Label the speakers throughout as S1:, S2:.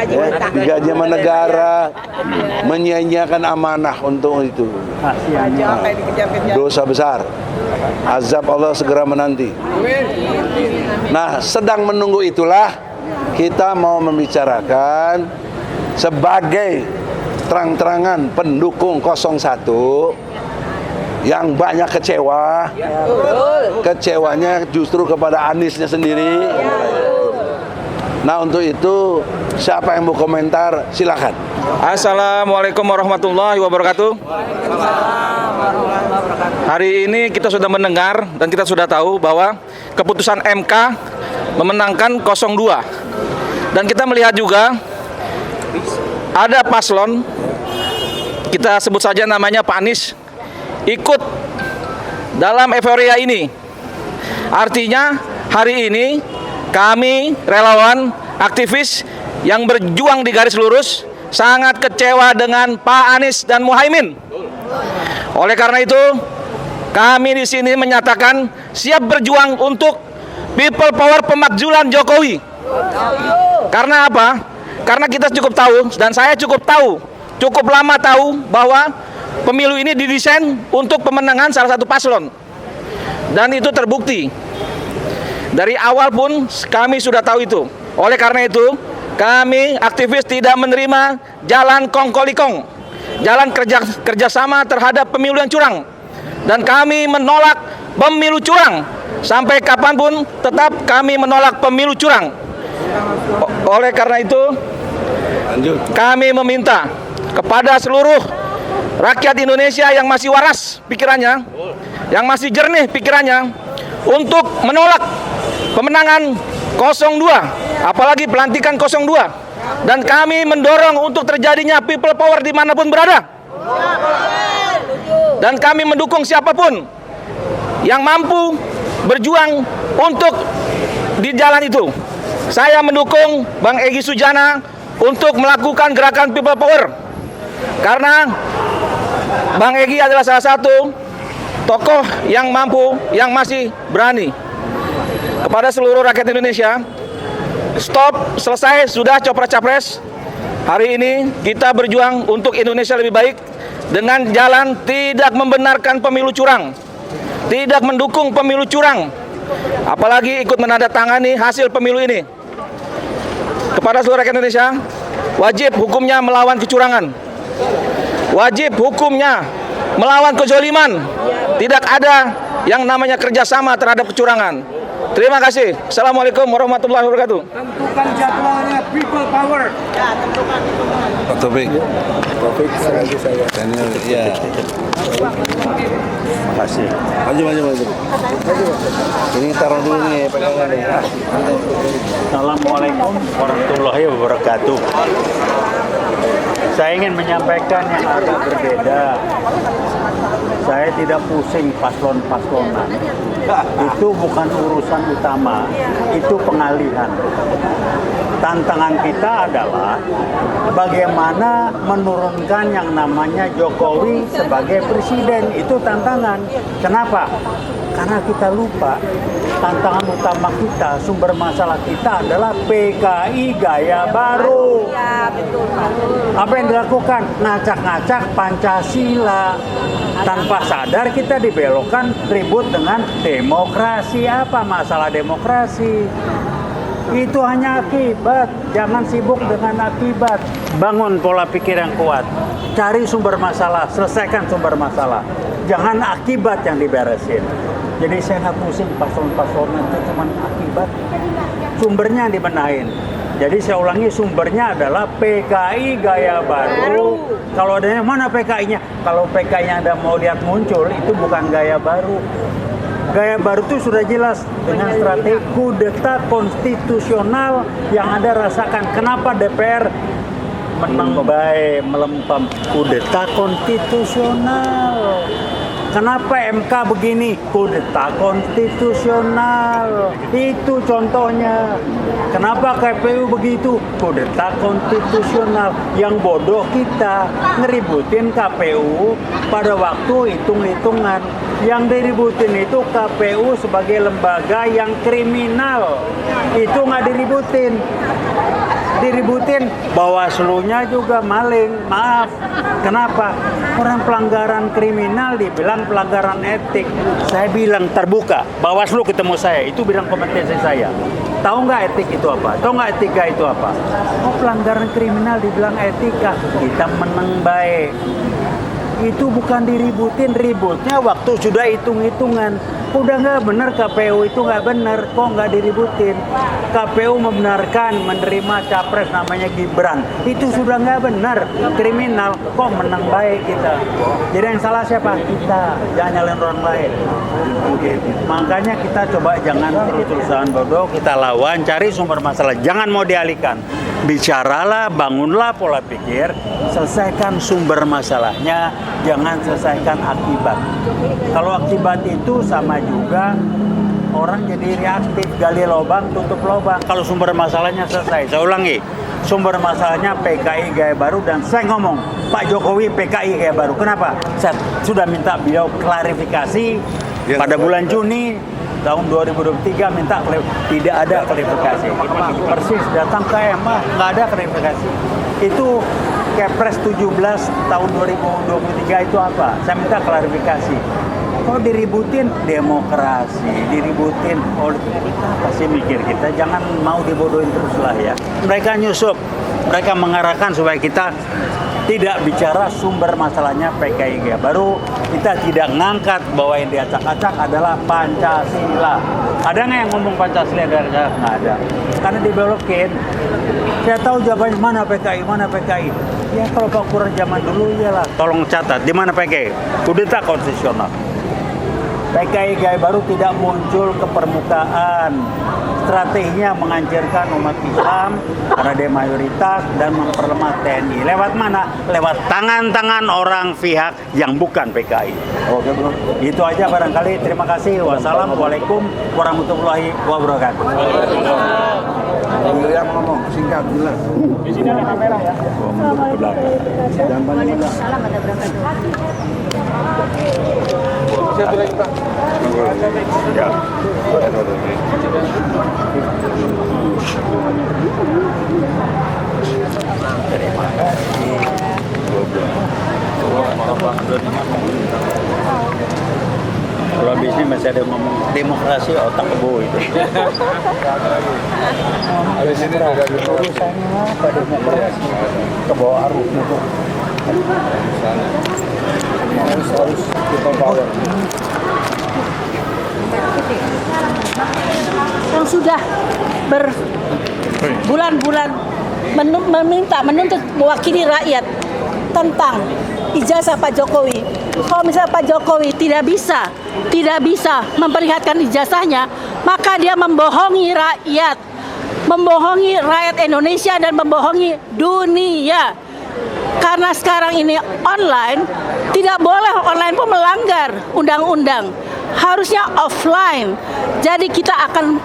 S1: digaji sama negara, menyia-nyiakan amanah untuk itu. Dosa besar. Azab Allah segera menanti. Nah, sedang menunggu itulah kita mau membicarakan sebagai terang-terangan pendukung 01 yang banyak kecewa. Kecewanya justru kepada Aniesnya sendiri. Nah, untuk itu siapa yang mau komentar silakan.
S2: Assalamualaikum warahmatullahi wabarakatuh. Hari ini kita sudah mendengar dan kita sudah tahu bahwa keputusan MK memenangkan 02. Dan kita melihat juga ada paslon, kita sebut saja namanya Pak Anies, ikut dalam euforia ini. Artinya hari ini kami relawan aktivis yang berjuang di garis lurus sangat kecewa dengan Pak Anies dan Muhaimin. Oleh karena itu, kami di sini menyatakan siap berjuang untuk people power pemakzulan Jokowi. Karena apa? Karena kita cukup tahu dan saya cukup lama tahu bahwa pemilu ini didesain untuk pemenangan salah satu paslon. Dan itu terbukti. Dari awal pun kami sudah tahu itu. Oleh karena itu, kami aktivis tidak menerima jalan kong-kali-kong, jalan kerjasama terhadap pemilu yang curang. Dan kami menolak pemilu curang. Sampai kapanpun tetap kami menolak pemilu curang. Oleh karena itu, kami meminta kepada seluruh rakyat Indonesia yang masih waras pikirannya, yang masih jernih pikirannya, untuk menolak pemenangan 02, apalagi pelantikan 02. Dan kami mendorong untuk terjadinya people power dimanapun berada. Dan kami mendukung siapapun yang mampu berjuang untuk di jalan itu. Saya mendukung Bang Egy Sujana untuk melakukan gerakan people power. Karena Bang Egy adalah salah satu tokoh yang mampu, yang masih berani. Kepada seluruh rakyat Indonesia, stop, selesai, sudah copres-capres. Hari ini kita berjuang untuk Indonesia lebih baik dengan jalan tidak membenarkan pemilu curang, tidak mendukung pemilu curang, apalagi ikut menandatangani hasil pemilu ini. Kepada seluruh rakyat Indonesia, wajib hukumnya melawan kecurangan, wajib hukumnya melawan kezoliman. Tidak ada yang namanya kerjasama terhadap kecurangan. Terima kasih. Assalamualaikum warahmatullahi wabarakatuh.
S3: Tentukan jadwalnya people power. Ya, tentukan.
S1: Pak Taufik.
S4: Taufik, saya.
S1: Ya.
S4: Makasih.
S1: Maju. Ini taruh dulu nih pegangan nih.
S4: Assalamualaikum warahmatullahi wabarakatuh. Saya ingin menyampaikan yang agak berbeda. Saya tidak pusing paslon-paslonan. Itu bukan urusan utama, itu pengalihan. Tantangan kita adalah bagaimana menurunkan yang namanya Jokowi sebagai presiden. Itu tantangan. Kenapa? Karena kita lupa tantangan utama kita, sumber masalah kita adalah PKI gaya baru. Apa yang dilakukan? Ngacak-ngacak Pancasila. Tanpa sadar kita dibelokkan ribut dengan demokrasi. Apa masalah demokrasi? Itu hanya akibat. Jangan sibuk dengan akibat. Bangun pola pikir yang kuat. Cari sumber masalah, selesaikan sumber masalah. Jangan akibat yang diberesin. Jadi saya nggak pusing paslon-paslon itu cuma akibat. Sumbernya yang dibenahin. Jadi saya ulangi, sumbernya adalah PKI gaya baru. Kalau adanya mana PKI-nya? Kalau PKI-nya Anda mau lihat muncul, itu bukan gaya baru. Gaya baru itu sudah jelas dengan strategi kudeta konstitusional yang Anda rasakan. Kenapa DPR menang baik melempam kudeta konstitusional? Kenapa MK begini? Kudeta konstitusional. Itu contohnya. Kenapa KPU begitu? Kudeta konstitusional. Yang bodoh kita ngeributin KPU pada waktu hitung-hitungan. Yang diributin itu KPU sebagai lembaga yang kriminal. Itu nggak diributin. diributin, Bawaslu-nya juga maling. Maaf, kenapa? Orang pelanggaran kriminal dibilang pelanggaran etik. Saya bilang terbuka, Bawaslu ketemu saya, itu bidang kompetensi saya. Tahu nggak etik itu apa? Tahu nggak etika itu apa? Oh, pelanggaran kriminal dibilang etika, kita menang baik. Itu bukan diributin, ributnya waktu sudah hitung-hitungan. Udah nggak benar, KPU itu nggak benar, kok nggak diributin. KPU membenarkan menerima capres namanya Gibran, itu sudah nggak benar, kriminal, kok menang baik kita. Jadi yang salah siapa? Kita, jangan nyalain orang lain. Makanya kita coba jangan terus-terusan bodoh, kita lawan, cari sumber masalah, jangan mau dialihkan. Bicaralah, bangunlah pola pikir, selesaikan sumber masalahnya, jangan selesaikan akibat. Kalau akibat itu sama juga orang jadi reaktif, gali lubang, tutup lubang. Kalau sumber masalahnya selesai, saya ulangi, sumber masalahnya PKI Gaya Baru, dan saya ngomong Pak Jokowi PKI Gaya Baru. Kenapa? Saya sudah minta beliau klarifikasi pada bulan Juni tahun 2023, minta tidak ada klarifikasi. Persis datang ke MA, nggak ada klarifikasi. Itu Kepres 17 tahun 2023 itu apa? Saya minta klarifikasi. Kalau diributin demokrasi, diributin politik, apa sih mikir kita? Jangan mau dibodohin terus lah ya. Mereka nyusup, mereka mengarahkan supaya kita tidak bicara sumber masalahnya PKI Gaya Baru. Kita tidak ngangkat bahwa yang diacak-acak adalah Pancasila. Ada nggak yang ngomong Pancasila dari saya? Nggak ada. Karena dibelokin. Saya tahu jawabannya mana PKI, mana PKI. Ya kalau Pak kurang zaman dulu iyalah. Tolong catat, di mana PKI? Kudeta konstitusional. PKI Gaya Baru tidak muncul ke permukaan. Strateginya menghancurkan umat Islam karena dia mayoritas dan memperlemah TNI. Lewat mana? Lewat tangan-tangan orang pihak yang bukan PKI.
S1: Oke bro.
S4: Itu aja barangkali. Terima kasih. Wassalamualaikum warahmatullahi wabarakatuh.
S1: William ngomong singkat jelas.
S3: Di sini ada kamera ya.
S1: Jangan banyak. Siapa lagi Pak? Ya.
S4: Kalau habis ini masih ada ngomong demokrasi otak kebo itu.
S1: Habis ini udah
S4: Urusannya apa demokrasi? Kebawa arus itu.
S1: harus people power.
S5: Yang sudah berbulan-bulan menuntut mewakili rakyat tentang ijazah Pak Jokowi. Kalau misalnya Pak Jokowi tidak bisa memperlihatkan ijazahnya, maka dia membohongi rakyat Indonesia dan membohongi dunia. Karena sekarang ini online, tidak boleh online pun melanggar undang-undang. Harusnya offline. Jadi kita akan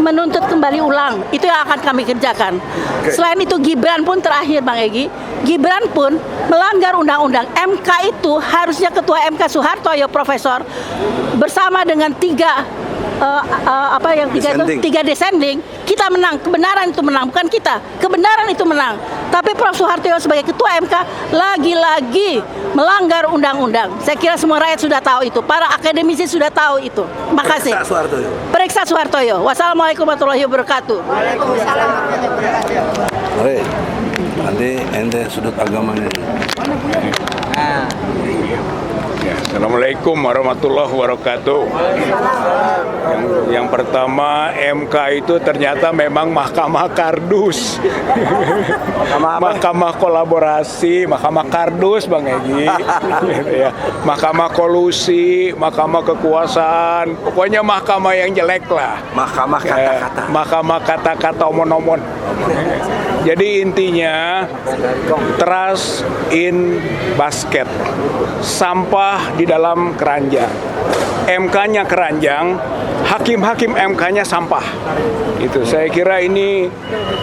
S5: menuntut kembali ulang. Itu yang akan kami kerjakan. Selain itu Gibran pun terakhir Bang Egy, Gibran pun melanggar undang-undang. MK itu harusnya Ketua MK Soehartoyo Profesor bersama dengan tiga descending, kita menang. Kebenaran itu menang, bukan kita. Kebenaran itu menang. Tapi Prof Soehartoyo sebagai Ketua MK lagi-lagi melanggar undang-undang. Saya kira semua rakyat sudah tahu itu. Para akademisi sudah tahu itu. Makasih. Periksa Soehartoyo. Wassalamualaikum warahmatullahi wabarakatuh. Waalaikumsalam warahmatullahi wabarakatuh.
S1: Mari, nanti ente sudut agamanya.
S6: Assalamualaikum warahmatullahi wabarakatuh. Yang pertama, MK itu ternyata memang mahkamah kardus. Mahkamah kolaborasi, mahkamah kardus Bang Egy. Ya. Mahkamah kolusi, mahkamah kekuasaan. Pokoknya mahkamah yang jelek lah.
S1: Mahkamah kata-kata.
S6: Mahkamah kata-kata omon-omon. Jadi intinya trust in basket. Sampah sampah di dalam keranjang. MK-nya keranjang, hakim-hakim MK-nya sampah. Itu saya kira ini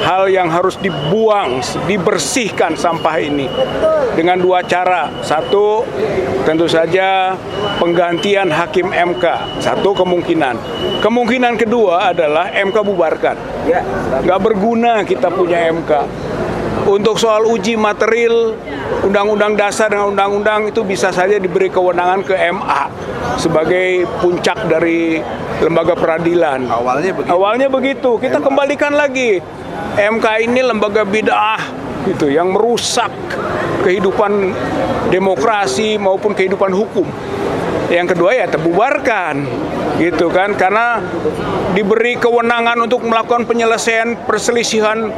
S6: hal yang harus dibuang, dibersihkan sampah ini dengan dua cara. Satu, tentu saja penggantian hakim MK. Satu kemungkinan. Kemungkinan kedua adalah MK bubarkan. Nggak berguna kita punya MK. Untuk soal uji material Undang-Undang Dasar dengan Undang-Undang itu bisa saja diberi kewenangan ke MA sebagai puncak dari lembaga peradilan. Awalnya begitu. Kita kembalikan lagi. MK ini lembaga bid'ah gitu yang merusak kehidupan demokrasi maupun kehidupan hukum. Yang kedua ya terbubarkan gitu kan, karena diberi kewenangan untuk melakukan penyelesaian perselisihan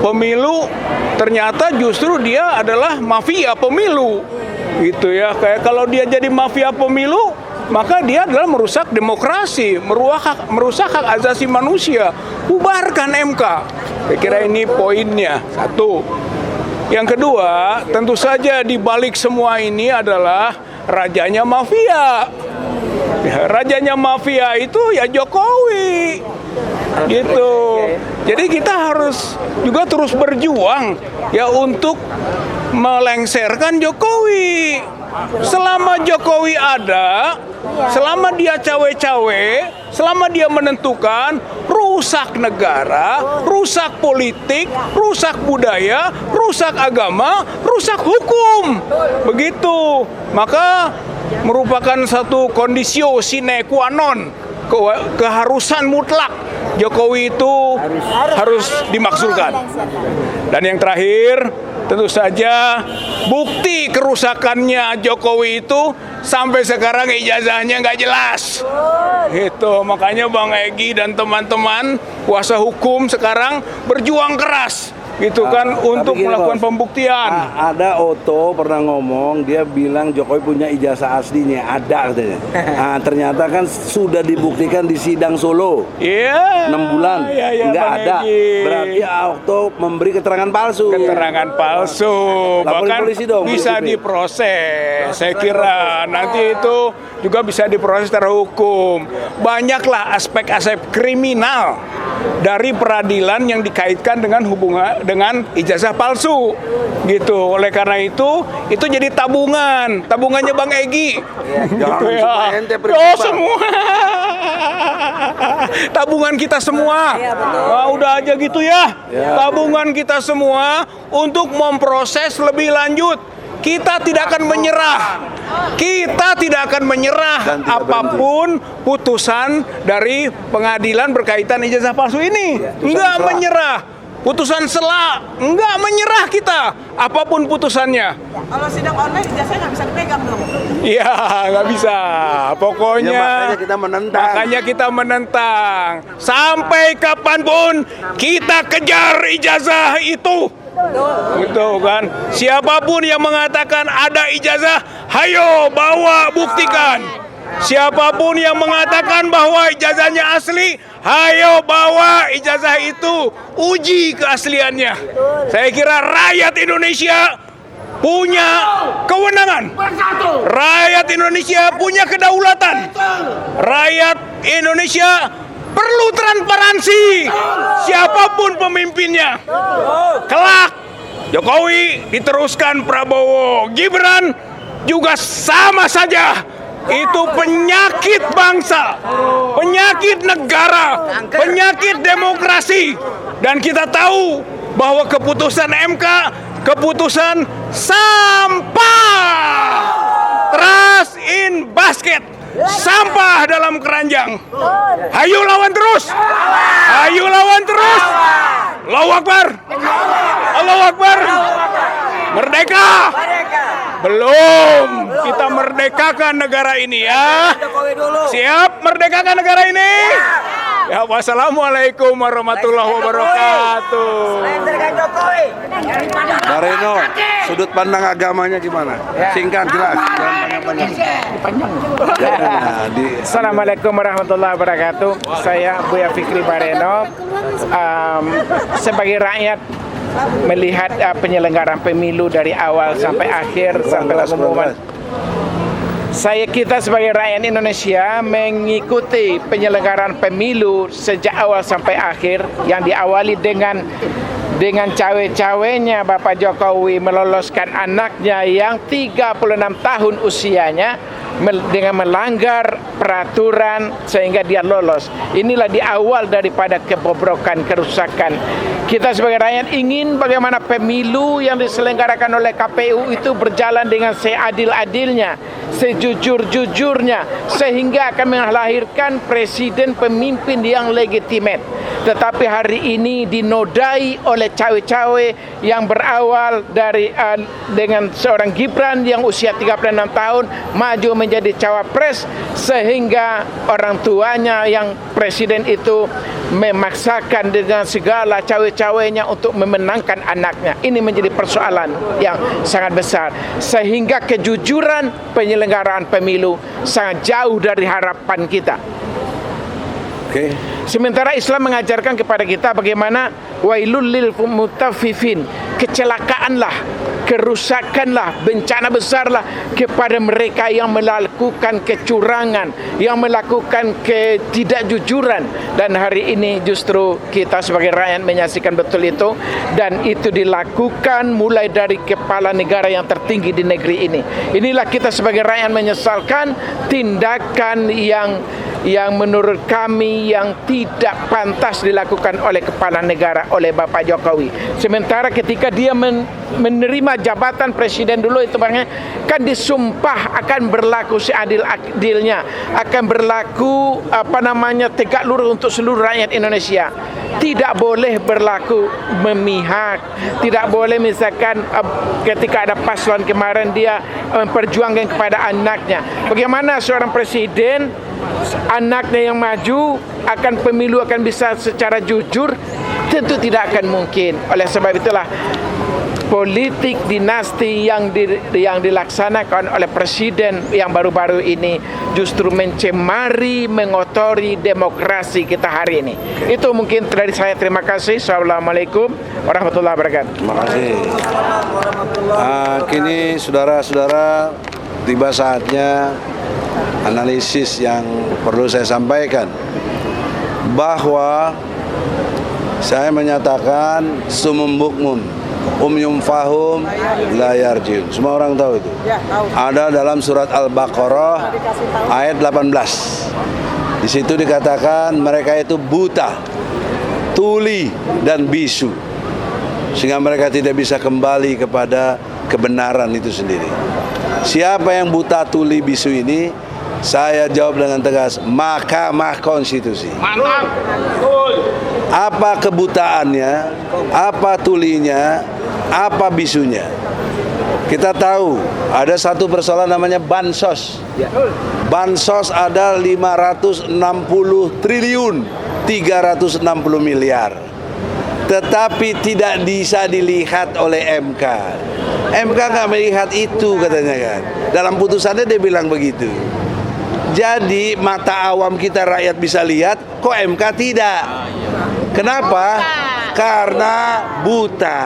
S6: pemilu, ternyata justru dia adalah mafia pemilu gitu ya. Kayak kalau dia jadi mafia pemilu, maka dia adalah merusak demokrasi, merusak hak asasi manusia. Bubarkan MK. Saya kira ini poinnya. Satu. Yang kedua, tentu saja di balik semua ini adalah rajanya mafia. Ya, rajanya mafia itu ya Jokowi. Gitu. Jadi kita harus juga terus berjuang ya untuk melengsarkan Jokowi. Selama Jokowi ada, selama dia cawe-cawe, selama dia menentukan, rusak negara, rusak politik, rusak budaya, rusak agama, rusak hukum. Begitu. Maka merupakan satu kondisio sine qua non, keharusan mutlak Jokowi itu harus dimakzulkan. Dan yang terakhir, tentu saja bukti kerusakannya Jokowi itu sampai sekarang ijazahnya nggak jelas. Itu makanya Bang Egy dan teman-teman kuasa hukum sekarang berjuang keras gitu kan untuk melakukan pembuktian.
S1: Ada Otto pernah ngomong, dia bilang Jokowi punya ijazah aslinya, ada katanya. Ternyata kan sudah dibuktikan di sidang Solo. 6 bulan nggak ada. Berarti Otto memberi keterangan palsu. Keterangan palsu.
S6: Bahkan bisa diproses. Saya kira nanti itu juga bisa diproses secara hukum. Banyaklah aspek-aspek kriminal dari peradilan yang dikaitkan dengan hubungan dengan ijazah palsu gitu. Oleh karena itu jadi tabungannya Bang Egy gitu ya. Semua tabungan kita semua. Udah aja gitu ya. Tabungan kita semua untuk memproses lebih lanjut. Kita tidak akan menyerah. Kita tidak akan menyerah apapun putusan dari pengadilan berkaitan ijazah palsu ini. Enggak menyerah. Putusan sela, enggak menyerah kita apapun putusannya.
S7: Kalau sidang online ijazahnya nggak bisa dipegang dong.
S6: Iya, nggak bisa. Pokoknya
S1: makanya kita menentang.
S6: Sampai kapanpun kita kejar ijazah itu. Gitu kan. Siapapun yang mengatakan ada ijazah, hayo bawa buktikan. Siapapun yang mengatakan bahwa ijazahnya asli, hayo bawa ijazah itu, uji keasliannya. Saya kira rakyat Indonesia punya kewenangan. Rakyat Indonesia punya kedaulatan. Rakyat Indonesia perlu transparansi. Siapapun pemimpinnya. Kelak Jokowi diteruskan Prabowo, Gibran juga sama saja. Itu penyakit bangsa, penyakit negara, penyakit demokrasi. Dan kita tahu bahwa keputusan MK, keputusan sampah. Trust in basket. Sampah dalam keranjang. Ayo lawan terus. Ayo lawan terus. Allahu Akbar. Allahu Akbar. Merdeka. Belum. Kita merdekakan negara ini ya. Siap merdekakan negara ini? Ya, wassalamualaikum warahmatullahi wabarakatuh.
S1: Pak Reno, sudut pandang agamanya gimana? Singkat, jelas.
S8: Assalamualaikum warahmatullahi wabarakatuh. Saya Buya Fikri Bareno. Sebagai rakyat melihat penyelenggaraan pemilu dari awal sampai akhir sampai pengumuman Kita sebagai rakyat Indonesia mengikuti penyelenggaraan pemilu sejak awal sampai akhir, yang diawali dengan cawe-cawenya Bapak Jokowi meloloskan anaknya yang 36 tahun usianya dengan melanggar peraturan sehingga dia lolos. Inilah di awal daripada kebobrokan, kerusakan. Kita sebagai rakyat ingin bagaimana pemilu yang diselenggarakan oleh KPU itu berjalan dengan seadil-adilnya, sejujur-jujurnya, sehingga akan melahirkan presiden pemimpin yang legitimate. Tetapi hari ini dinodai oleh cawe-cawe yang berawal dari dengan seorang Gibran yang usia 36 tahun maju menjadi cawapres, sehingga orang tuanya yang presiden itu memaksakan dengan segala cawe-cawenya untuk memenangkan anaknya. Ini menjadi persoalan yang sangat besar, sehingga kejujuran penyelenggaraan pemilu sangat jauh dari harapan kita. Sementara Islam mengajarkan kepada kita bagaimana wailul lil mutaffifin, kecelakaanlah, kerusakanlah, bencana besarlah kepada mereka yang melakukan kecurangan, yang melakukan ketidakjujuran. Dan hari ini justru kita sebagai rakyat menyaksikan betul itu, dan itu dilakukan mulai dari kepala negara yang tertinggi di negeri ini. Inilah kita sebagai rakyat menyesalkan tindakan yang menurut kami yang tidak pantas dilakukan oleh kepala negara, oleh Bapak Jokowi. Sementara ketika dia menerima jabatan presiden dulu itu kan disumpah akan berlaku seadil-adilnya, akan berlaku tegak lurus untuk seluruh rakyat Indonesia. Tidak boleh berlaku memihak, tidak boleh misalkan ketika ada paslon kemarin dia memperjuangkan kepada anaknya. Bagaimana seorang presiden anaknya yang maju akan pemilu akan bisa secara jujur? Tentu tidak akan mungkin. Oleh sebab itulah politik dinasti yang dilaksanakan oleh presiden yang baru-baru ini justru mencemari, mengotori demokrasi kita hari ini. Itu mungkin dari saya. Terima kasih. Assalamualaikum warahmatullahi wabarakatuh.
S1: Terima kasih. Kini saudara-saudara, tiba saatnya analisis yang perlu saya sampaikan, bahwa saya menyatakan sumum bukmun umyum fahum la yarjiun. Semua orang tahu itu. Ada dalam surat Al-Baqarah ayat 18. Di situ dikatakan mereka itu buta, tuli dan bisu, sehingga mereka tidak bisa kembali kepada kebenaran itu sendiri. Siapa yang buta, tuli, bisu ini? Saya jawab dengan tegas, Mahkamah Konstitusi.
S2: Mantap.
S1: Apa kebutaannya, apa tulinya, apa bisunya? Kita tahu ada satu persoalan namanya bansos. Bansos ada 560 triliun 360 miliar. Tetapi tidak bisa dilihat oleh MK. MK nggak melihat itu katanya kan. Dalam putusannya dia bilang begitu. Jadi mata awam kita rakyat bisa lihat, kok MK tidak? Kenapa? Karena buta,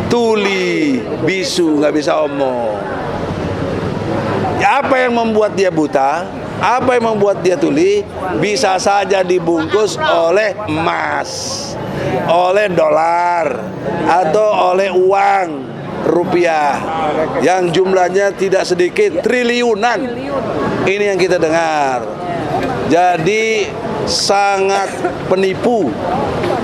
S1: tuli, bisu, nggak bisa omong. Ya, apa yang membuat dia buta? Apa yang membuat dia tuli? Bisa saja dibungkus oleh emas, oleh dolar, atau oleh uang rupiah yang jumlahnya tidak sedikit, triliunan. Ini yang kita dengar. Jadi sangat penipu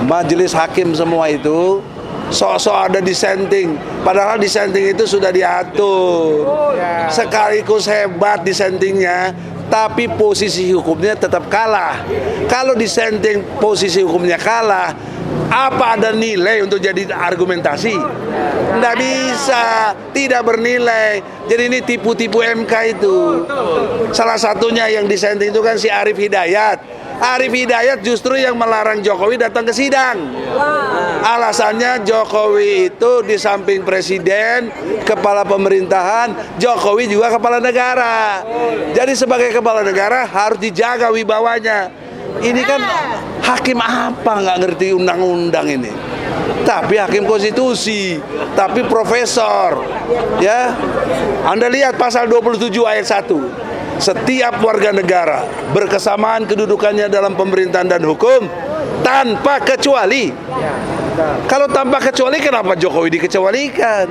S1: majelis hakim semua itu. Sok-sok ada dissenting, padahal dissenting itu sudah diatur. Sekaligus hebat dissentingnya, tapi posisi hukumnya tetap kalah. Kalau dissenting posisi hukumnya kalah, apa ada nilai untuk jadi argumentasi? Nggak bisa, tidak bernilai. Jadi ini tipu-tipu MK itu. Salah satunya yang dissenting itu kan si Arif Hidayat. Arif Hidayat justru yang melarang Jokowi datang ke sidang. Alasannya Jokowi itu di samping presiden, kepala pemerintahan, Jokowi juga kepala negara. Jadi sebagai kepala negara harus dijaga wibawanya. Ini kan hakim apa nggak ngerti undang-undang ini? tapi hakim konstitusi, tapi profesor. Ya. Anda lihat pasal 27 ayat 1. Setiap warga negara berkesamaan kedudukannya dalam pemerintahan dan hukum tanpa kecuali. Kalau tanpa kecuali, kenapa Jokowi dikecualikan?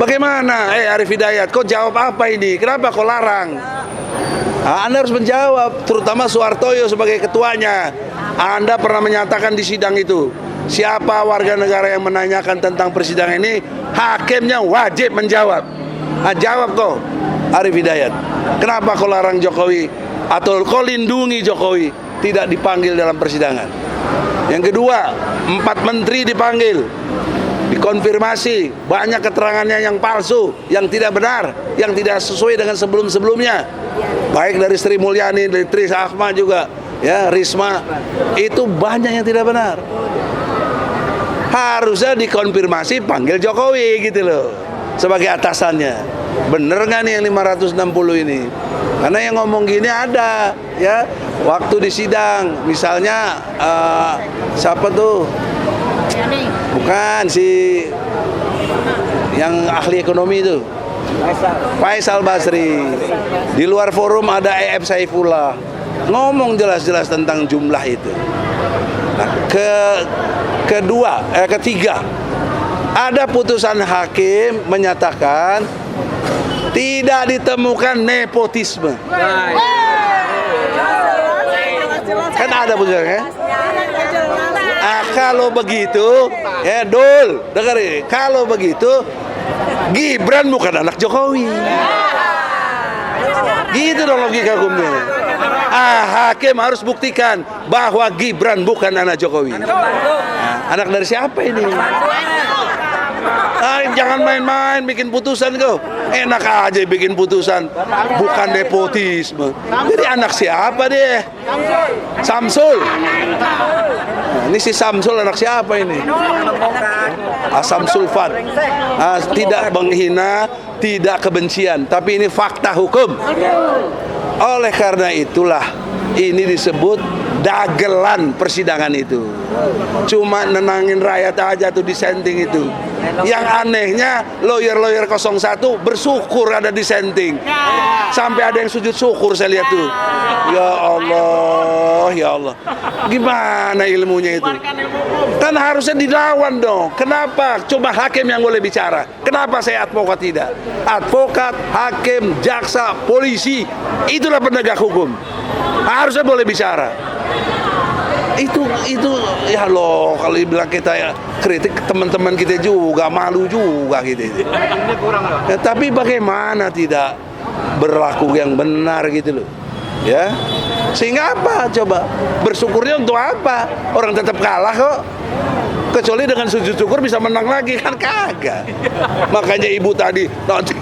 S1: Bagaimana? Arif Hidayat, kau jawab apa ini? Kenapa kau larang? Anda harus menjawab, terutama Soehartoyo sebagai ketuanya. Anda pernah menyatakan di sidang itu, siapa warga negara yang menanyakan tentang persidangan ini, hakimnya wajib menjawab. Jawab kau, Arif Hidayat. Kenapa kau larang Jokowi atau kau lindungi Jokowi tidak dipanggil dalam persidangan? Yang kedua, 4 menteri dipanggil, dikonfirmasi, banyak keterangannya yang palsu, yang tidak benar, yang tidak sesuai dengan sebelum-sebelumnya. Baik dari Sri Mulyani, dari Tri Ahmad juga, ya, Risma, itu banyak yang tidak benar. Harusnya dikonfirmasi, panggil Jokowi gitu loh, sebagai atasannya. Bener nggak nih yang 560 ini? Karena yang ngomong gini ada, ya, waktu di sidang, misalnya siapa tuh? Bukan si yang ahli ekonomi itu, Faisal Basri. Di luar forum ada EF Saifullah, ngomong jelas-jelas tentang jumlah itu. Nah, ketiga, ada putusan hakim menyatakan tidak ditemukan nepotisme. Kan ada putusannya. Kalau begitu, Dul, dengar ini. Kalau begitu, Gibran bukan anak Jokowi. Gitu dong logika hukumnya. Hakim harus buktikan bahwa Gibran bukan anak Jokowi. Anak dari siapa ini? Jangan main-main bikin putusan kau. Enak aja bikin putusan, bukan nepotisme. Jadi anak siapa dia? Samsul. Ini si Samsul anak siapa ini? Samsul Fad. Tidak menghina, tidak kebencian, tapi ini fakta hukum. Oleh karena itulah ini disebut dagelan persidangan itu. Cuma nenangin rakyat aja tuh dissenting itu. Yang anehnya lawyer-lawyer 01 bersyukur ada dissenting. Sampai ada yang sujud syukur saya lihat tuh. Ya Allah, ya Allah. Gimana ilmunya itu? Kan harusnya dilawan dong. Kenapa? Coba hakim yang boleh bicara. Kenapa saya advokat tidak? Advokat, hakim, jaksa, polisi, itulah penegak hukum. Harusnya boleh bicara. Itu ya loh, kalau dibilang kita ya kritik teman-teman kita juga malu juga gitu. Ya, tapi bagaimana tidak berlaku yang benar gitu loh. Ya. Sehingga apa coba? Bersyukurnya untuk apa? Orang tetap kalah kok. Kecuali dengan sujud syukur bisa menang lagi, kan kagak. Makanya ibu tadi nanti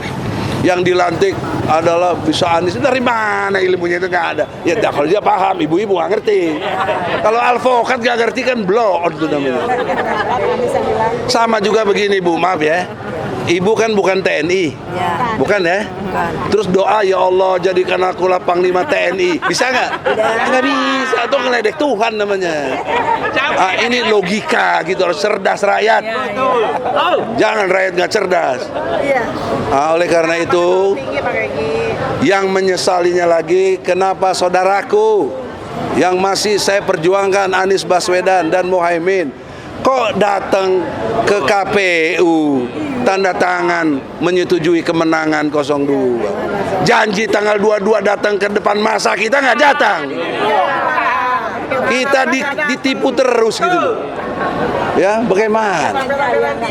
S1: yang dilantik adalah bisa Anies. Dari mana ilmunya itu? Nggak ada. Ya kalau dia paham, ibu-ibu nggak ngerti. Kalau advokat nggak ngerti kan blow on itu namanya. Sama juga begini Bu, maaf ya. Ibu kan bukan TNI, bukan ya? Terus doa, ya Allah jadikan aku Panglima TNI, bisa nggak? Nggak bisa, itu ngeledek Tuhan namanya. Ini logika gitu, harus cerdas rakyat. Jangan rakyat nggak cerdas. Oleh karena itu, yang menyesalinya lagi, kenapa saudaraku yang masih saya perjuangkan Anies Baswedan dan Muhaimin kok datang ke KPU tanda tangan menyetujui kemenangan 02. Janji tanggal 22 datang ke depan masa, kita nggak datang. Kita ditipu terus gitu loh. Ya, bagaimana?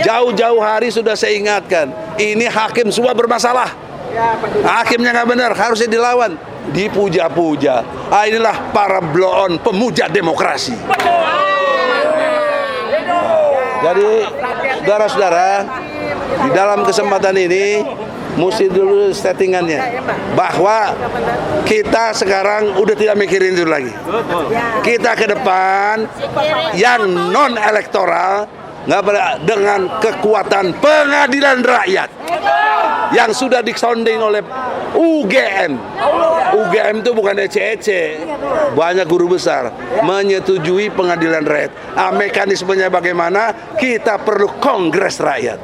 S1: Jauh-jauh hari sudah saya ingatkan, ini hakim semua bermasalah. Hakimnya nggak benar, harusnya dilawan. Dipuja-puja. Inilah para blow-on pemuja demokrasi. Jadi, saudara-saudara, di dalam kesempatan ini mesti dulu settingannya bahwa kita sekarang udah tidak mikirin itu lagi. Kita ke depan yang non elektoral dengan kekuatan pengadilan rakyat yang sudah disonding oleh UGM. UGM itu bukan ece-ece, banyak guru besar menyetujui pengadilan rakyat. Mekanismenya bagaimana? Kita perlu kongres rakyat.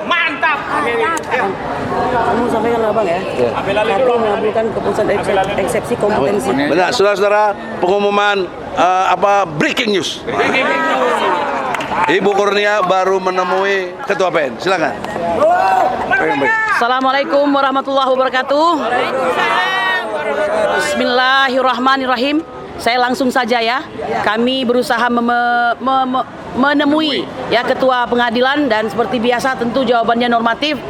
S2: Mantap.
S9: Kamu sampaikan lah Bang ya. Tapi mengabulkan keputusan eksepsi kompetensi.
S1: Benar, saudara-saudara, pengumuman breaking news. Ibu Kurnia baru menemui Ketua PN. Silakan.
S9: Assalamualaikum warahmatullahi wabarakatuh. Bismillahirrahmanirrahim. Saya langsung saja ya. Kami berusaha menemui ya ketua pengadilan, dan seperti biasa tentu jawabannya normatif,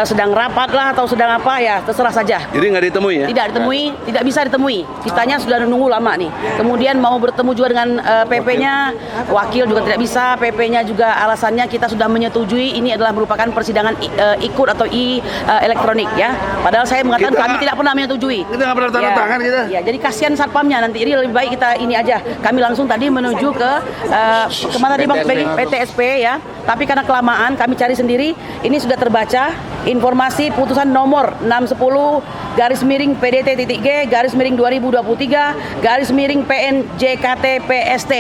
S9: sedang rapat lah atau sedang apa ya, terserah saja.
S1: Jadi nggak ditemui ya?
S9: Tidak ditemui, tidak bisa ditemui. Kitanya sudah nunggu lama nih. Kemudian mau bertemu juga dengan PP-nya, wakil juga tidak bisa. PP-nya juga alasannya kita sudah menyetujui ini adalah merupakan persidangan ikut atau elektronik ya. Padahal saya mengatakan kami tidak pernah menyetujui.
S1: Kita nggak pernah tanda tangan kita.
S9: Ya, jadi kasihan satpamnya nanti. Ini lebih baik kita ini aja. Kami langsung tadi menuju ke kemana tadi Bang? PTSP ya. Tapi karena kelamaan kami cari sendiri. Ini sudah terbaca informasi putusan nomor 610-G/2023/PN-JKT-PST.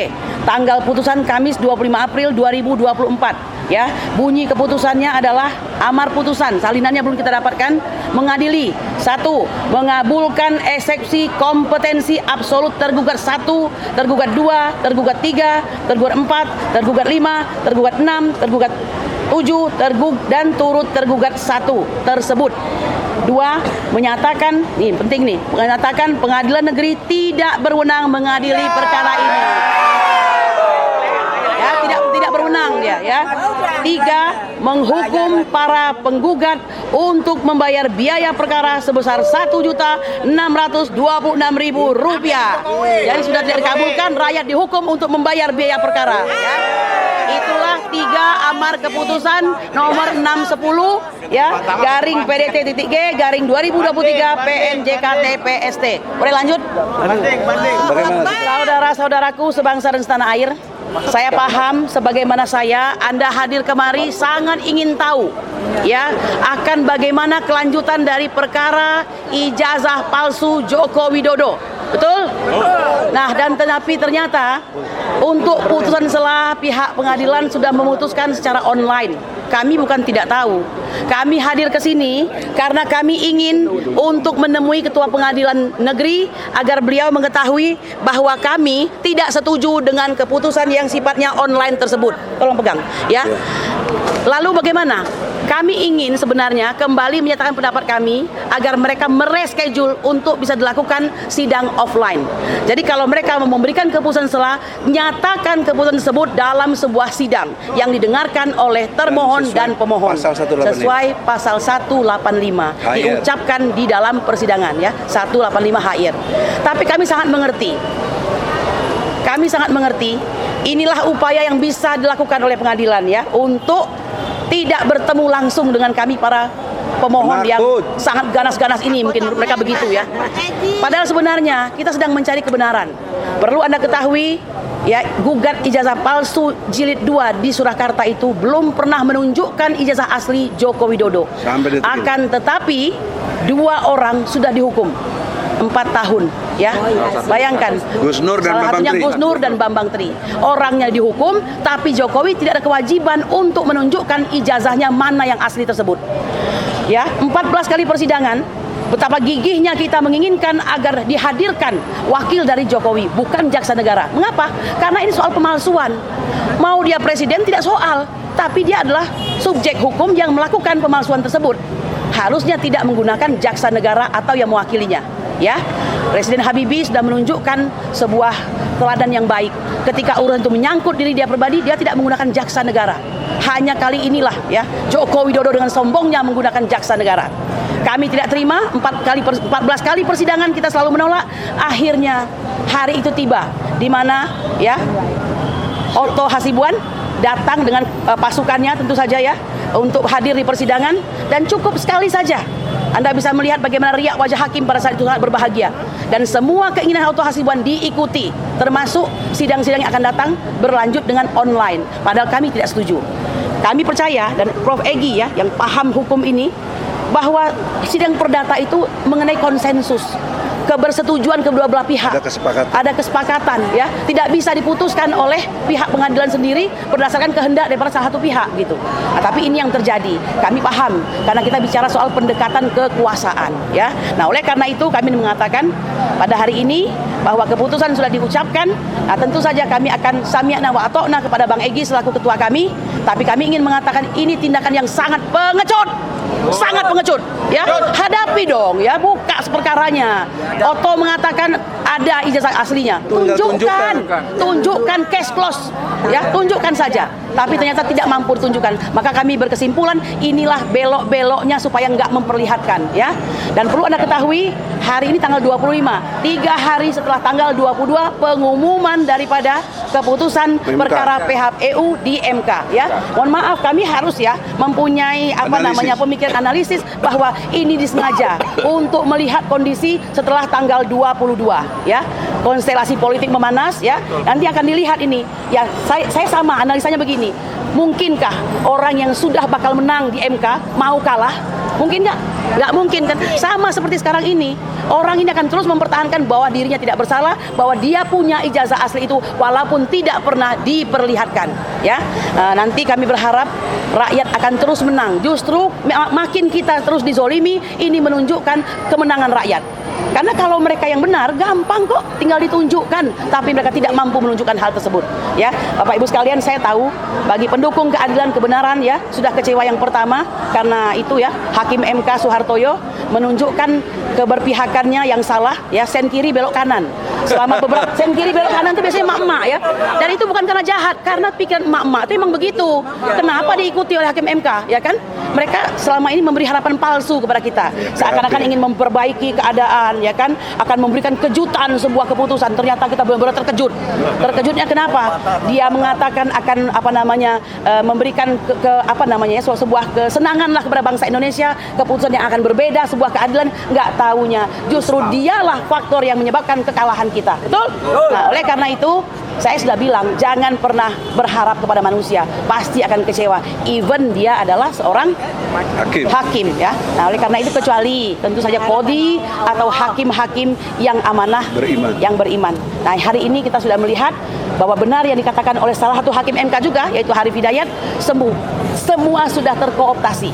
S9: Tanggal putusan Kamis 25 April 2024 ya. Bunyi keputusannya adalah amar putusan, salinannya belum kita dapatkan, mengadili 1. Mengabulkan eksepsi kompetensi absolut tergugat 1, tergugat 2, tergugat 3, tergugat 4, tergugat 5, tergugat 6, tergugat 7, dan turut tergugat 1 tersebut. 2. Menyatakan, nih penting nih, menyatakan pengadilan negeri tidak berwenang mengadili perkara ini. Ya, tidak berwenang dia ya. 3. Menghukum para penggugat untuk membayar biaya perkara sebesar Rp1.626.000. Jadi sudah tidak dikabulkan, rakyat dihukum untuk membayar biaya perkara ya. Itulah 3 amar keputusan nomor 610 ya /G/2023/PN-JKT-PST. Boleh lanjut?
S1: Bagaimana?
S9: Saudara-saudaraku sebangsa dan setanah air, saya paham sebagaimana Anda hadir kemari sangat ingin tahu ya akan bagaimana kelanjutan dari perkara ijazah palsu Joko Widodo. Betul? Nah, tetapi ternyata untuk putusan selah pihak pengadilan sudah memutuskan secara online. Kami bukan tidak tahu. Kami hadir ke sini karena kami ingin untuk menemui Ketua Pengadilan Negeri agar beliau mengetahui bahwa kami tidak setuju dengan keputusan yang sifatnya online tersebut. Tolong pegang, ya. Lalu bagaimana? Kami ingin sebenarnya kembali menyatakan pendapat kami agar mereka mereschedule untuk bisa dilakukan sidang offline. Jadi kalau mereka memberikan keputusan selah, nyatakan keputusan tersebut dalam sebuah sidang yang didengarkan oleh termohon dan pemohon sesuai pasal 185 diucapkan di dalam persidangan ya, 185 HR. Tapi kami sangat mengerti. Inilah upaya yang bisa dilakukan oleh pengadilan ya untuk tidak bertemu langsung dengan kami para pemohon yang sangat ganas-ganas ini, mungkin mereka begitu ya. Padahal sebenarnya kita sedang mencari kebenaran. Perlu Anda ketahui ya, gugat ijazah palsu jilid 2 di Surakarta itu belum pernah menunjukkan ijazah asli Joko Widodo. Akan tetapi 2 orang sudah dihukum 4 tahun ya. Bayangkan,
S1: Gus Nur dan
S9: salah satunya Gus Nur dan Bambang Tri. Orangnya dihukum, tapi Jokowi tidak ada kewajiban untuk menunjukkan ijazahnya mana yang asli tersebut. Ya, 14 kali persidangan, betapa gigihnya kita menginginkan agar dihadirkan wakil dari Jokowi, bukan jaksa negara. Mengapa? Karena ini soal pemalsuan. Mau dia presiden tidak soal, tapi dia adalah subjek hukum yang melakukan pemalsuan tersebut. Harusnya tidak menggunakan jaksa negara atau yang mewakilinya. Ya, Presiden Habibie sudah menunjukkan sebuah teladan yang baik. Ketika urusan itu menyangkut diri dia pribadi, dia tidak menggunakan jaksa negara. Hanya kali inilah ya Joko Widodo dengan sombongnya menggunakan jaksa negara. Kami tidak terima, 14 kali persidangan kita selalu menolak. Akhirnya hari itu tiba di mana ya Otto Hasibuan datang dengan pasukannya tentu saja ya untuk hadir di persidangan, dan cukup sekali saja Anda bisa melihat bagaimana riak wajah hakim pada saat itu sangat berbahagia, dan semua keinginan Otto Hasibuan diikuti, termasuk sidang-sidang yang akan datang berlanjut dengan online. Padahal kami tidak setuju. Kami percaya, dan Prof. Egy ya yang paham hukum ini, bahwa sidang perdata itu mengenai konsensus. kebersetujuan kedua belah pihak. Ada kesepakatan ya. Tidak bisa diputuskan oleh pihak pengadilan sendiri berdasarkan kehendak daripada salah satu pihak gitu. Nah, tapi ini yang terjadi. Kami paham karena kita bicara soal pendekatan kekuasaan ya. Nah, oleh karena itu kami mengatakan pada hari ini bahwa keputusan sudah diucapkan. Nah, tentu saja kami akan sami'na wa ata'na kepada Bang Egy selaku ketua kami, tapi kami ingin mengatakan ini tindakan yang sangat pengecut. Sangat pengecut ya. Hadapi dong ya, buka perkaranya. Oto mengatakan ada ijazah aslinya. Tunjukkan cash close ya, tunjukkan saja. Tapi ternyata tidak mampu ditunjukkan. Maka kami berkesimpulan inilah belok-beloknya supaya nggak memperlihatkan ya. Dan perlu Anda ketahui, hari ini tanggal 25, 3 hari setelah tanggal 22 pengumuman daripada keputusan perkara PHPU di MK ya. Mohon maaf, kami harus ya mempunyai pemikiran analisis bahwa ini disengaja untuk melihat kondisi setelah tanggal 22 ya. Konstelasi politik memanas ya. Nanti akan dilihat ini. Ya, saya sama analisanya begini. Mungkinkah orang yang sudah bakal menang di MK mau kalah? Mungkin nggak? Nggak mungkin kan? Sama seperti sekarang ini. Orang ini akan terus mempertahankan bahwa dirinya tidak bersalah, bahwa dia punya ijazah asli itu walaupun tidak pernah diperlihatkan. Ya, nanti kami berharap rakyat akan terus menang. Justru makin kita terus dizolimi, ini menunjukkan kemenangan rakyat. Karena kalau mereka yang benar, gampang kok, tinggal ditunjukkan. Tapi mereka tidak mampu menunjukkan hal tersebut. Ya, Bapak Ibu sekalian, saya tahu bagi pendukung keadilan kebenaran ya sudah kecewa yang pertama karena itu ya Hakim MK Soehartoyo menunjukkan keberpihakannya yang salah ya, sen kiri belok kanan. Selama beberapa sen kiri belok kanan itu biasanya emak-emak ya. Dan itu bukan karena jahat, karena pikiran emak-emak itu memang begitu. Kenapa diikuti oleh Hakim MK ya kan? Mereka selama ini memberi harapan palsu kepada kita. Seakan-akan ingin memperbaiki keadaan ya kan, akan memberikan kejutan sebuah keputusan. Ternyata kita benar-benar terkejut. Terkejutnya kenapa? Dia mengatakan akan memberikan sebuah kesenangan lah kepada bangsa Indonesia, keputusan yang akan berbeda, sebuah keadilan. Nggak taunya justru dialah faktor yang menyebabkan kekalahan kita. Betul? Nah, oleh karena itu saya sudah bilang jangan pernah berharap kepada manusia, pasti akan kecewa. Even dia adalah seorang hakim ya. Nah, oleh karena itu kecuali tentu saja kodi atau hakim-hakim yang amanah, yang beriman. Nah, hari ini kita sudah melihat bahwa benar yang dikatakan oleh salah satu hakim MK juga, yaitu Harif Hidayat, semua sudah terkooptasi.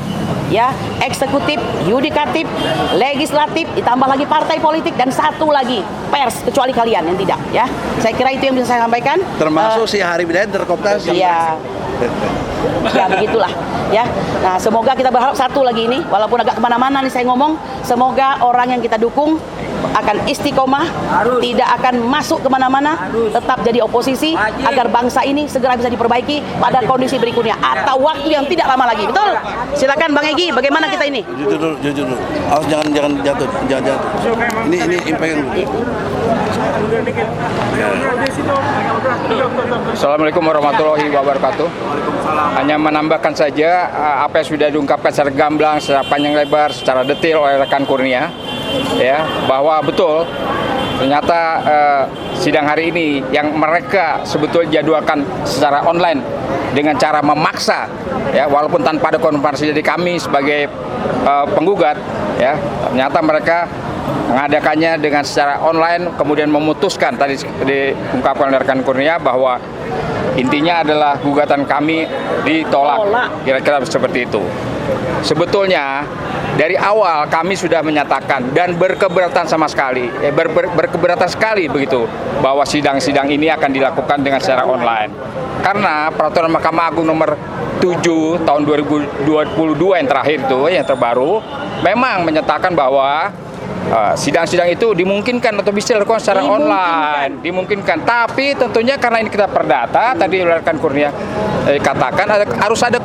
S9: Ya, eksekutif, yudikatif, legislatif, ditambah lagi partai politik dan satu lagi pers, kecuali kalian yang tidak ya. Saya kira itu yang bisa saya sampaikan.
S1: Termasuk si Harif Hidayat terkooptasi.
S9: Iya. Ya begitulah ya. Nah, semoga kita berharap satu lagi ini, walaupun agak kemana-mana nih saya ngomong, semoga orang yang kita dukung akan istiqomah, tidak akan masuk kemana-mana, tetap jadi oposisi agar bangsa ini segera bisa diperbaiki pada kondisi berikutnya atau waktu yang tidak lama lagi. Betul? Silakan Bang Egy, bagaimana kita ini?
S1: Jujur dulu. Awas jangan jatuh. Ini impact.
S10: Assalamualaikum warahmatullahi wabarakatuh. Hanya menambahkan saja apa yang sudah diungkapkan secara gamblang, secara panjang lebar, secara detail oleh rekan Kurnia, ya, bahwa betul ternyata sidang hari ini yang mereka sebetulnya jadwalkan secara online dengan cara memaksa, ya, walaupun tanpa ada konfirmasi dari kami sebagai penggugat, ya, ternyata mereka mengadakannya dengan secara online, kemudian memutuskan tadi diungkapkan oleh rekan Kurnia bahwa intinya adalah gugatan kami ditolak, kira-kira seperti itu. Sebetulnya dari awal kami sudah menyatakan dan berkeberatan sama sekali, berkeberatan sekali begitu, bahwa sidang-sidang ini akan dilakukan dengan secara online. Karena peraturan Mahkamah Agung nomor 7 tahun 2022 yang terakhir itu, yang terbaru, memang menyatakan bahwa sidang-sidang itu dimungkinkan atau bisa dilakukan secara online, dimungkinkan. Tapi tentunya karena ini kita perdata, tadi rekan Kurnia katakan harus ada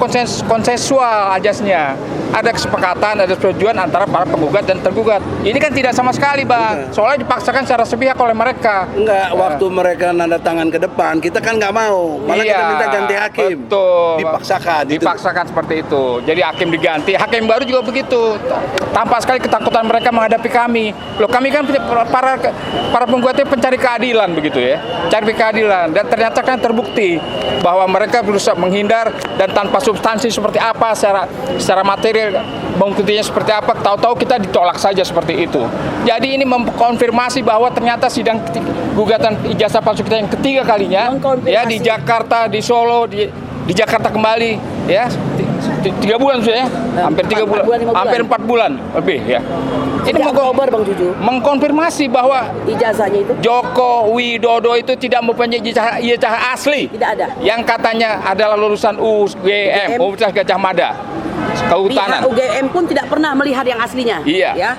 S10: konsensual ajasnya, ada kesepakatan, ada persetujuan antara para penggugat dan tergugat. Ini kan tidak sama sekali, Bang. Soalnya dipaksakan secara sepihak oleh mereka.
S1: Enggak, waktu mereka nanda tangan ke depan, kita kan nggak mau. Malah kita minta ganti hakim.
S10: Betul.
S1: Dipaksakan
S10: seperti itu. Jadi hakim diganti, hakim baru juga begitu. Tampak sekali ketakutan mereka menghadapi kami. kami. Loh, kami kan para penggugatnya pencari keadilan begitu ya, cari keadilan, dan ternyata kan terbukti bahwa mereka berusaha menghindar dan tanpa substansi seperti apa, secara material buktinya seperti apa, tahu-tahu kita ditolak saja seperti itu. Jadi ini mengkonfirmasi bahwa ternyata sidang gugatan ijazah palsu kita yang ketiga kalinya ya, di Jakarta, di Solo, di Jakarta kembali ya, 3 bulan sudah ya, hampir 3 bulan, hampir 4 bulan lebih ya. Ini mengkonfirmasi bahwa
S9: ijazahnya itu
S10: Joko Widodo itu tidak mempunyai ijazah asli.
S9: tidak ada.
S10: Yang katanya adalah lulusan UGM, Universitas Gajah Mada, Kehutanan.
S9: Pihak UGM pun tidak pernah melihat yang aslinya.
S10: Iya.
S9: Ya.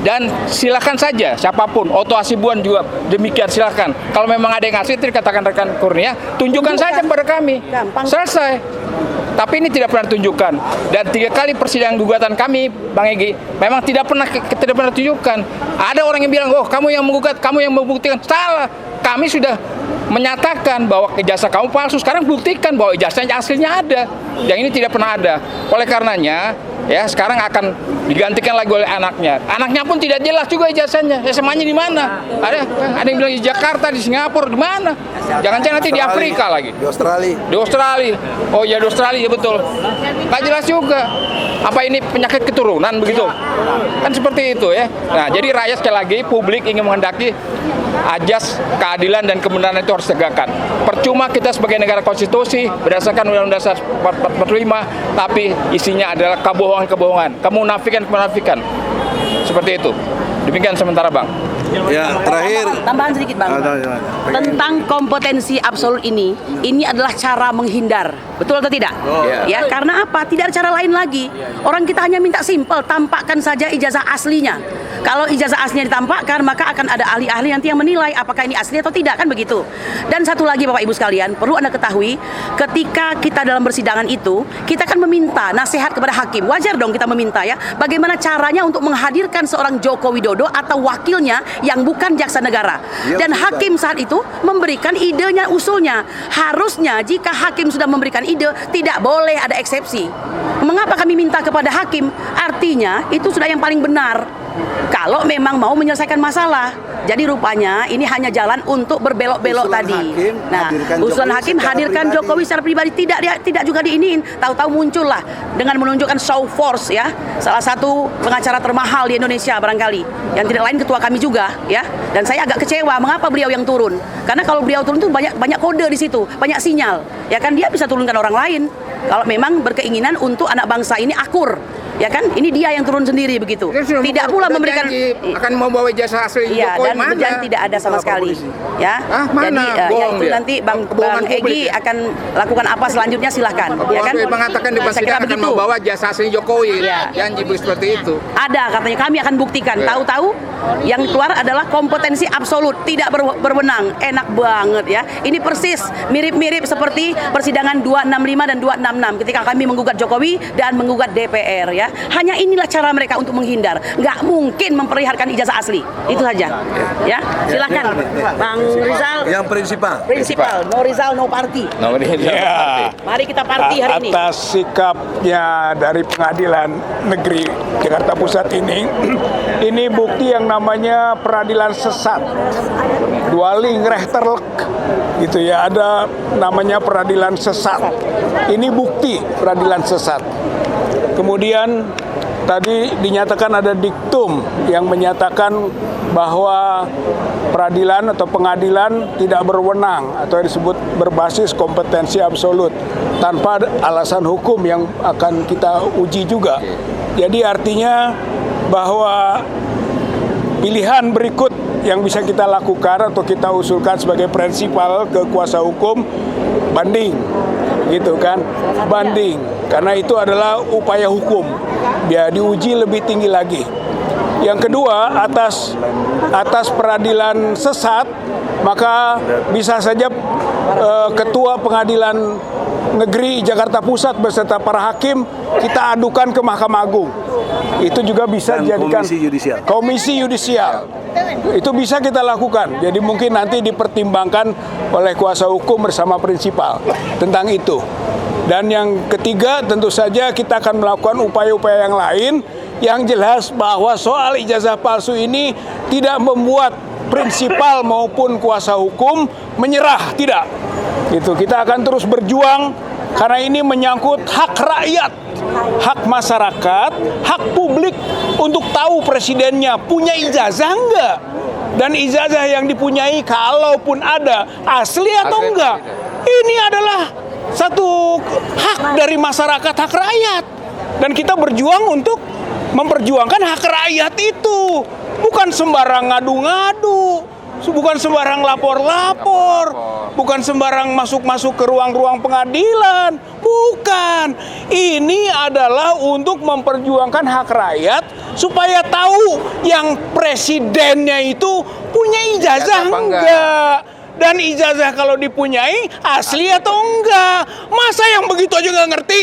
S10: Dan silakan saja siapapun, Oto Hasibuan juga demikian, silakan. Kalau memang ada yang asli, dikatakan rekan Kurnia, tunjukkan saja kepada kami.
S9: Gampang.
S10: Selesai. Tapi ini tidak pernah tunjukkan. Dan 3 kali persidangan gugatan kami, Bang Egy, memang tidak pernah tunjukkan. Ada orang yang bilang, oh kamu yang menggugat, kamu yang membuktikan. Salah. Kami sudah menyatakan bahwa ijazah kamu palsu. Sekarang buktikan bahwa ijazahnya aslinya ada. Yang ini tidak pernah ada. Oleh karenanya, ya sekarang akan digantikan lagi oleh anaknya. Anaknya pun tidak jelas juga ijazahnya. SMA-nya di mana? Ada yang bilang di Jakarta, di Singapura, di mana? Jangan-jangan nanti di Afrika lagi.
S1: Di Australia.
S10: Di Australia. Oh ya, di Australia, betul. Nggak jelas juga. Apa ini penyakit keturunan begitu? Kan seperti itu ya. Nah, jadi rakyat sekali lagi, publik ingin menghendaki ajas keadilan dan kebenaran itu harus tegakkan. Percuma kita sebagai negara konstitusi berdasarkan Undang-Undang Dasar 45, tapi isinya adalah kebohongan-kebohongan, kemunafikan. Seperti itu. Demikian sementara, Bang.
S1: Ya, terakhir.
S9: Tambahan sedikit, Bang. Tentang kompetensi absolut ini adalah cara menghindar. Betul atau tidak? Ya, karena apa? Tidak ada cara lain lagi. Orang kita hanya minta simpel, tampakkan saja ijazah aslinya. Kalau ijazah aslinya ditampakkan, maka akan ada ahli-ahli nanti yang menilai apakah ini asli atau tidak, kan begitu. Dan satu lagi Bapak Ibu sekalian, perlu Anda ketahui, ketika kita dalam persidangan itu, kita kan meminta nasihat kepada hakim. Wajar dong kita meminta ya, bagaimana caranya untuk menghadirkan seorang Joko Widodo atau wakilnya yang bukan jaksa negara. Dan hakim saat itu memberikan idenya, usulnya. Harusnya jika hakim sudah memberikan ide, tidak boleh ada eksepsi. Mengapa kami minta kepada hakim? Artinya itu sudah yang paling benar. Kalau memang mau menyelesaikan masalah. Jadi rupanya ini hanya jalan untuk berbelok-belok tadi. Nah, usulan hakim hadirkan Jokowi secara pribadi, tidak juga diiniin. Tahu-tahu muncullah dengan menunjukkan show force ya. Salah satu pengacara termahal di Indonesia barangkali. Yang tidak lain ketua kami juga ya. Dan saya agak kecewa mengapa beliau yang turun. Karena kalau beliau turun itu banyak kode di situ, banyak sinyal. Ya kan, dia bisa turunkan orang lain. Kalau memang berkeinginan untuk anak bangsa ini akur. Ya kan, ini dia yang turun sendiri begitu. Tidak pula memberikan
S10: akan membawa ijazah asli Jokowi,
S9: dan berjanji tidak ada sama sekali. Ya.
S10: Mana?
S9: Jadi ya itu nanti Bang Egy akan lakukan apa selanjutnya, silahkan. Ya kan?
S10: Mengatakan di persidangan akan membawa ijazah asli Jokowi. Janji seperti itu.
S9: Ada katanya, kami akan buktikan. Tahu-tahu yang keluar adalah kompetensi absolut, tidak berwenang. Enak banget ya. Ini persis mirip-mirip seperti persidangan 265 dan 266 ketika kami menggugat Jokowi dan menggugat DPR ya. Hanya inilah cara mereka untuk menghindar. Nggak mungkin memperlihatkan ijazah asli. Itu saja. Ya, silakan Bang Rizal.
S1: Yang prinsipal.
S9: No Rizal, no party.
S6: Ya.
S9: Mari kita party hari ini.
S6: Atas sikapnya dari Pengadilan Negeri Jakarta Pusat ini bukti yang namanya peradilan sesat. Dwaling rechterlijk gitu ya, ada namanya peradilan sesat. Ini bukti peradilan sesat. Kemudian tadi dinyatakan ada diktum yang menyatakan bahwa peradilan atau pengadilan tidak berwenang atau disebut berbasis kompetensi absolut tanpa alasan hukum yang akan kita uji juga. Jadi artinya bahwa pilihan berikut yang bisa kita lakukan atau kita usulkan sebagai prinsipal ke kuasa hukum, banding, gitu kan, banding, karena itu adalah upaya hukum, biar diuji lebih tinggi lagi. Yang kedua, atas peradilan sesat, maka bisa saja Ketua Pengadilan Negeri Jakarta Pusat beserta para hakim kita adukan ke Mahkamah Agung. Itu juga bisa dijadikan komisi yudisial. Itu bisa kita lakukan. Jadi mungkin nanti dipertimbangkan oleh kuasa hukum bersama prinsipal tentang itu. Dan yang ketiga, tentu saja kita akan melakukan upaya-upaya yang lain Yang jelas bahwa soal ijazah palsu ini tidak membuat prinsipal maupun kuasa hukum menyerah, tidak. Itu kita akan terus berjuang karena ini menyangkut hak rakyat, hak masyarakat, hak publik untuk tahu presidennya punya ijazah enggak, dan ijazah yang dipunyai kalaupun ada asli atau enggak. Ini adalah satu hak dari masyarakat, hak rakyat, dan kita berjuang untuk memperjuangkan hak rakyat itu, bukan sembarang ngadu-ngadu, bukan sembarang lapor-lapor, bukan sembarang masuk-masuk ke ruang-ruang pengadilan, bukan. Ini adalah untuk memperjuangkan hak rakyat supaya tahu yang presidennya itu punya ijazah enggak. Dan ijazah kalau dipunyai asli atau enggak. Masa yang begitu aja nggak ngerti?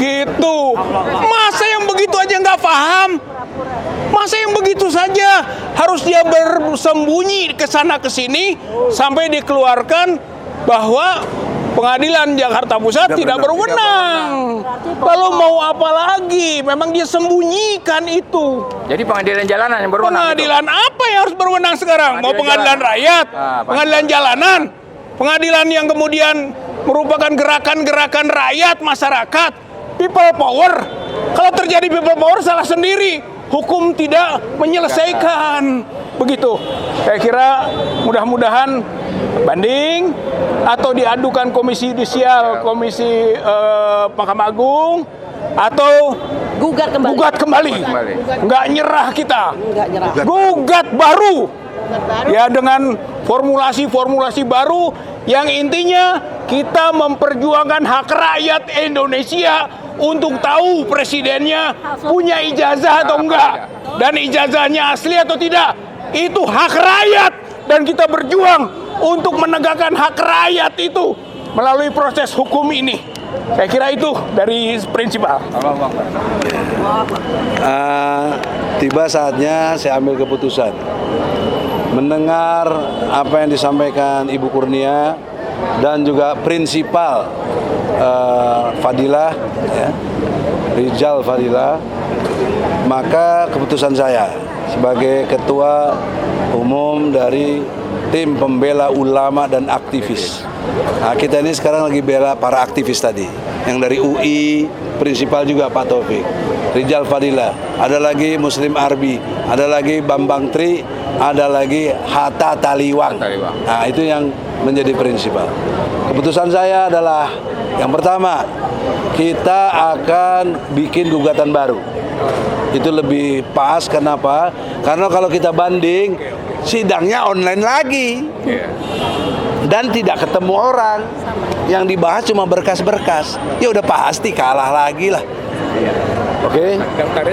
S6: Gitu. Masa yang begitu aja nggak paham? Masa yang begitu saja harus dia bersembunyi ke sana ke sini sampai dikeluarkan bahwa Pengadilan Jakarta Pusat tidak berwenang. Lalu mau apa lagi? Memang dia sembunyikan itu.
S10: Jadi pengadilan jalanan yang berwenang.
S6: Pengadilan
S10: itu?
S6: apa yang harus berwenang sekarang? Mau pengadilan rakyat? Pengadilan jalanan? Pengadilan yang kemudian merupakan gerakan-gerakan rakyat, masyarakat, people power. Kalau terjadi people power salah sendiri, hukum tidak menyelesaikan. Begitu. Saya kira mudah-mudahan banding atau diadukan Komisi Yudisial, Komisi Mahkamah Agung, atau
S9: Gugat kembali.
S6: Nggak nyerah kita. Gugat baru. Ya, dengan formulasi-formulasi baru yang intinya kita memperjuangkan hak rakyat Indonesia untuk tahu presidennya punya ijazah atau enggak, dan ijazahnya asli atau tidak. Itu hak rakyat, dan kita berjuang untuk menegakkan hak rakyat itu melalui proses hukum ini. Saya kira itu dari prinsipal.
S1: Tiba saatnya saya ambil keputusan. Mendengar apa yang disampaikan Ibu Kurnia dan juga prinsipal Fadilah, ya, Rijal Fadilah, maka keputusan saya sebagai ketua umum dari tim pembela ulama dan aktivis. Nah, kita ini sekarang lagi bela para aktivis tadi, yang dari UI, prinsipal juga Pak Taufik, Rijal Fadilah, ada lagi Muslim Arbi, ada lagi Bambang Tri, ada lagi Hatta Taliwang. Nah, itu yang menjadi prinsipal. Keputusan saya adalah yang pertama, kita akan bikin gugatan baru. Itu lebih pas, kenapa? Karena kalau kita banding, sidangnya online lagi. Dan tidak ketemu orang. Yang dibahas cuma berkas-berkas. Ya udah pasti kalah lagi lah. Oke?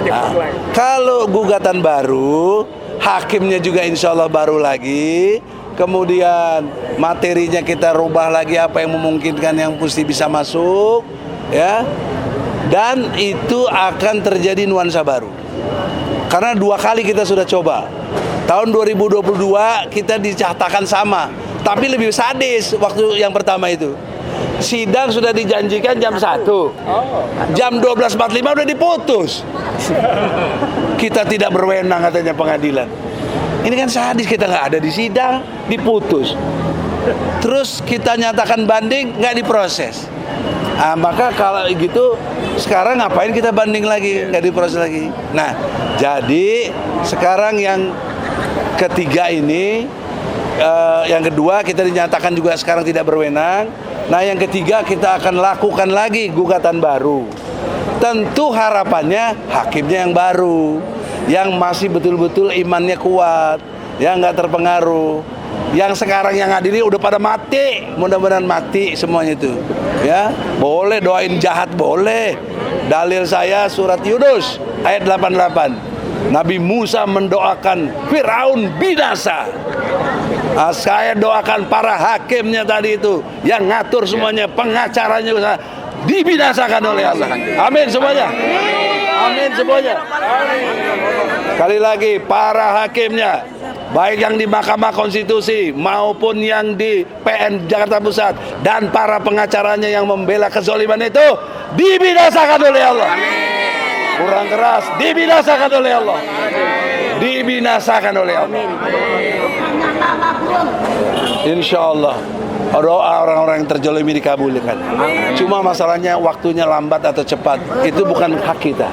S1: Nah, kalau gugatan baru, hakimnya juga insya Allah baru lagi. Kemudian materinya kita rubah lagi apa yang memungkinkan yang mesti bisa masuk, ya. Dan itu akan terjadi nuansa baru. Karena 2 kali kita sudah coba. Tahun 2022 kita dicatatkan sama, tapi lebih sadis waktu yang pertama itu. Sidang sudah dijanjikan jam 1. Jam 12.45 udah diputus. Kita tidak berwenang katanya pengadilan. Ini kan sadis, kita nggak ada di sidang, diputus. Terus kita nyatakan banding, nggak diproses. Nah, maka kalau gitu sekarang ngapain kita banding lagi, nggak diproses lagi. Nah, jadi sekarang yang ketiga ini, yang kedua kita dinyatakan juga sekarang tidak berwenang. Nah, yang ketiga kita akan lakukan lagi gugatan baru. Tentu harapannya hakimnya yang baru, yang masih betul-betul imannya kuat, yang nggak terpengaruh. Yang sekarang yang adili udah pada mati, mudah-mudahan mati semuanya itu. Ya, boleh doain jahat boleh. Dalil saya surat Yunus ayat 88. Nabi Musa mendoakan Firaun binasa. Nah, saya doakan para hakimnya tadi itu yang ngatur semuanya, pengacaranya dibinasakan oleh Allah. Amin semuanya. Amin semuanya. Sekali lagi para hakimnya, baik yang di Mahkamah Konstitusi maupun yang di PN Jakarta Pusat, dan para pengacaranya yang membela kezaliman itu dibinasakan oleh Allah. kurang keras, dibinasakan oleh Allah. Dibinasakan oleh Allah. Insya Allah doa orang-orang yang terzalimi dikabulkan. Cuma masalahnya waktunya lambat atau cepat, itu bukan hak kita.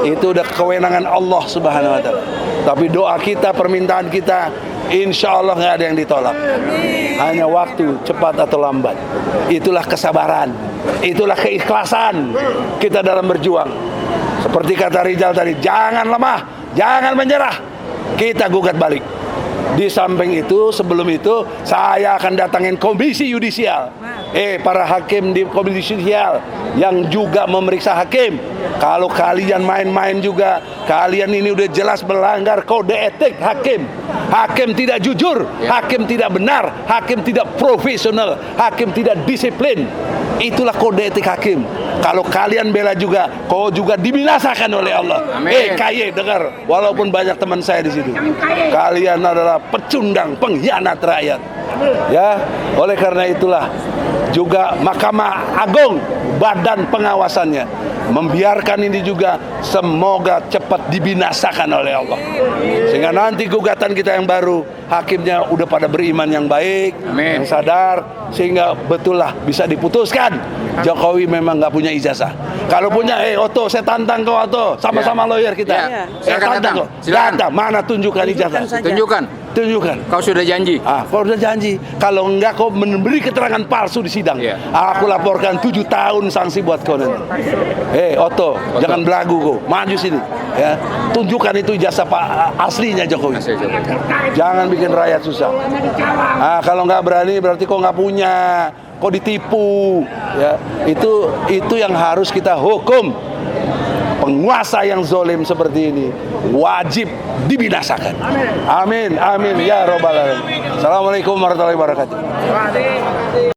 S1: Itu udah kewenangan Allah Subhanahu wa taala. Tapi doa kita, permintaan kita, insya Allah nggak ada yang ditolak. Hanya waktu cepat atau lambat. Itulah kesabaran, itulah keikhlasan kita dalam berjuang. Seperti kata Rizal tadi, jangan lemah, jangan menyerah. Kita gugat balik. Di samping itu, sebelum itu, saya akan datangin komisi yudisial. Para hakim di komisi yudisial yang juga memeriksa hakim. Kalau kalian main-main juga, kalian ini udah jelas melanggar kode etik hakim. Hakim tidak jujur, hakim tidak benar, hakim tidak profesional, hakim tidak disiplin. Itulah kode etik hakim. Kalau kalian bela juga, kau juga dibinasakan oleh Allah. KY dengar, walaupun banyak teman saya di situ. Kalian adalah pecundang, pengkhianat rakyat. Ya, oleh karena itulah juga Mahkamah Agung, badan pengawasannya, membiarkan ini juga semoga cepat dibinasakan oleh Allah. Sehingga nanti gugatan kita yang baru, hakimnya udah pada beriman yang baik, yang sadar, sehingga betul lah bisa diputuskan Jokowi memang nggak punya ijazah. Kalau punya, Otto, saya tantang kau Otto, sama-sama lawyer kita. Saya tantang kau. Datang, mana tunjukkan ijazah? Tunjukkan.
S10: Kau sudah janji.
S1: Kau sudah janji. Kalau enggak kau memberi keterangan palsu di sidang. Aku laporkan 7 tahun sanksi buat kau nanti. Otto, jangan belagu kau. Maju sini. Ya, tunjukkan itu ijazah Pak aslinya Jokowi. Jangan bikin rakyat susah. Kalau nggak berani berarti kau nggak punya. Kau ditipu. Ya, itu yang harus kita hukum. Penguasa yang zolim seperti ini wajib dibinasakan. Amin, amin ya robbal alamin. Assalamualaikum warahmatullahi wabarakatuh.